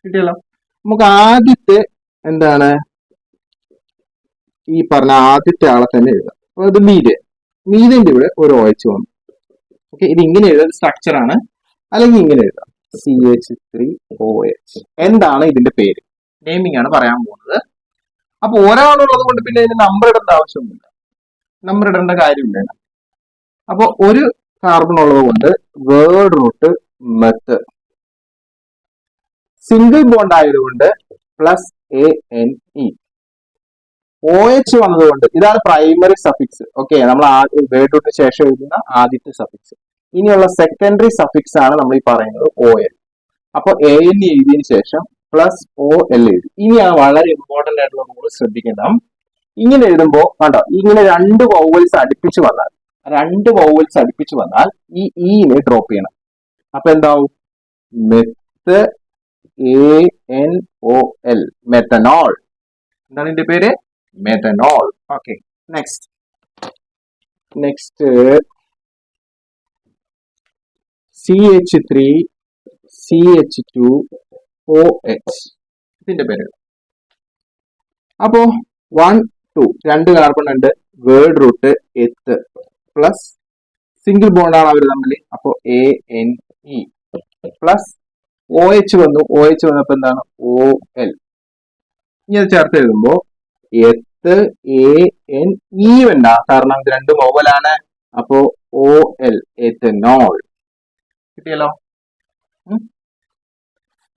കിട്ടിയല്ലോ. നമുക്ക് ആദ്യത്തെ എന്താണ് ഈ പറഞ്ഞ ആദ്യത്തെ ആളെ തന്നെ എഴുതാം. അതായത് മീഥേന്റെ ഇവിടെ ഒരു OH വന്നു. ഓക്കെ, ഇത് ഇങ്ങനെ എഴുതാൻ സ്ട്രക്ചർ ആണ്, അല്ലെങ്കിൽ ഇങ്ങനെ എഴുതാം CH3OH. എന്താണ് ഇതിന്റെ പേര്? നെയിമിംഗ് ആണ് പറയാൻ പോകുന്നത്. അപ്പൊ ഒരാളുള്ളത് കൊണ്ട് പിന്നെ ഇതിന് നമ്പർ ഇടേണ്ട ആവശ്യമൊന്നുമില്ല, നമ്പർ ഇടേണ്ട കാര്യമില്ല. അപ്പൊ ഒരു കാർബൺ ഉള്ളത് കൊണ്ട് word root meth, single bond ആയതുകൊണ്ട് +ANE, OH വന്നതുകൊണ്ട് ഇതാണ് പ്രൈമറി സഫിക്സ്. ഓക്കെ, നമ്മൾ വേർഡ് റൂട്ടിന് ശേഷം എഴുതുന്ന ആദ്യത്തെ സഫിക്സ്. ഇനിയുള്ള സെക്കൻഡറി സഫിക്സ് ആണ് നമ്മൾ ഈ പറയുന്നത് OL. അപ്പൊ ANE എഴുതിയതിനു ശേഷം +OL എഴുതി. ഇനിയാണ് വളരെ ഇമ്പോർട്ടന്റ് ആയിട്ടുള്ള റൂൾ ശ്രദ്ധിക്കണം. ഇങ്ങനെ എഴുതുമ്പോൾ കണ്ടോ, ഇങ്ങനെ രണ്ട് വൗവൽസ് അടുപ്പിച്ച് വന്നാൽ ഈ ഇനെ ഡ്രോപ്പ് ചെയ്യണം. അപ്പൊ എന്താവും? Meth ANOL, methanol. എന്താണ് ഇതിന്റെ പേര്? മെത്തനോൾ. ഓക്കെ, നെക്സ്റ്റ് CH3CH2OH, ഇതിന്റെ പേര്. അപ്പോ 1 2 രണ്ട് കാർബൺ ഉണ്ട്, word root eth plus single bond ആണ് അവർ തമ്മിൽ. അപ്പോ ANE പ്ലസ് OH വന്നു. OH വന്നപ്പോ എന്താണ്? OL. ഇനി അത് ചേർത്ത് എഴുതുമ്പോ എത്ത് ANE വേണ്ട, കാരണം ഇത് രണ്ട് വൗവലാണ്. അപ്പോ OL, എത്തനോൾ. കിട്ടിയല്ലോ.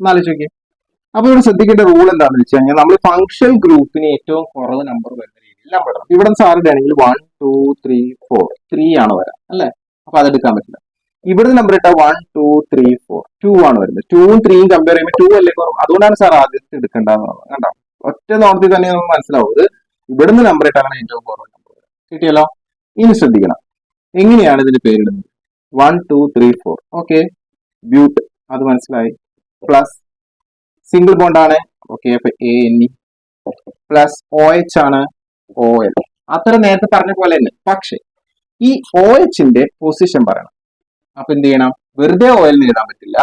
എന്നാലോചിക്കേ. അപ്പൊ ഇവിടെ ശ്രദ്ധിക്കേണ്ട റൂൾ എന്താണെന്ന് വെച്ച് കഴിഞ്ഞാൽ നമ്മൾ ഫംഗ്ഷൻ ഗ്രൂപ്പിന് ഏറ്റവും കുറവ് നമ്പർ വരുന്ന രീതിയിൽ നമ്പർ ഇടണം. ഇവിടെ സാറിന്റെ ആണെങ്കിൽ 1 2 3 4 3 ആണ് വരാം അല്ലെ, അപ്പൊ അതെടുക്കാൻ പറ്റില്ല. ഇവിടുന്ന് നമ്പർ ഇട്ടാൽ 1 2 3 4 2 ആണ് വരുന്നത്. 2ഉം 3യും കമ്പയർ ചെയ്യുമ്പോൾ 2 അല്ലേ കുറവ്, അതുകൊണ്ടാണ് സാർ ആദ്യത്തെ എടുക്കേണ്ടതെന്ന് പറഞ്ഞത്. കണ്ടോ, ഒറ്റ നോട്ടത്തിൽ തന്നെ നമുക്ക് മനസ്സിലാവുന്നത് ഇവിടുന്ന് നമ്പർ ഇട്ടാണ് ഏറ്റവും കുറവ് നമ്പർ വരിക. കിട്ടിയല്ലോ. ഇനി ശ്രദ്ധിക്കണം, എങ്ങനെയാണ് ഇതിന്റെ പേരിടുന്നത്? 1 2 3 4. ഓക്കെ, ബ്യൂട്ട്, അത് മനസ്സിലായി. പ്ലസ് സിംഗിൾ ബോണ്ട് ആണ്. ഓക്കെ, അപ്പൊ ANE പ്ലസ് OH ആണ്, OL. അത്ര നേരത്തെ പറഞ്ഞ പോലെ തന്നെ. പക്ഷെ ഈ OHന്റെ പൊസിഷൻ പറയണം. അപ്പൊ എന്ത് ചെയ്യണം? വെറുതെ OL എഴുതാൻ പറ്റില്ല,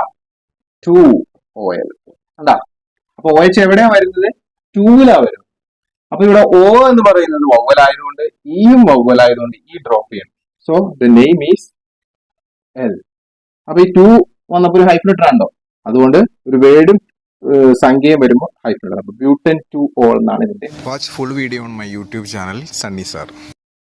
2OL. എന്താ? അപ്പൊ OH എവിടെയാ വരുന്നത്? 2ലാ വരുന്നത്. അപ്പൊ ഇവിടെ O എന്ന് പറയുന്നത് വവ്വൽ ആയതുകൊണ്ട്, ഇയും വവ്വൽ ആയതുകൊണ്ട് ഈ ഡ്രോപ്പ് ചെയ്യണം. So the name is L. അപ്പൊ ഈ 2 വന്നപ്പോ ഒരു ഹൈഫൻ ഇട്ടാണ്ടോ, അതുകൊണ്ട് ഒരു വേർഡും സംഖ്യയും വരുമ്പോൾ ഹൈഫൻ ഇടാം. ബ്യൂട്ടൻ 2OL എന്നാണ് ഇതിന്റെ. Watch full video on my YouTube channel Sunny sir.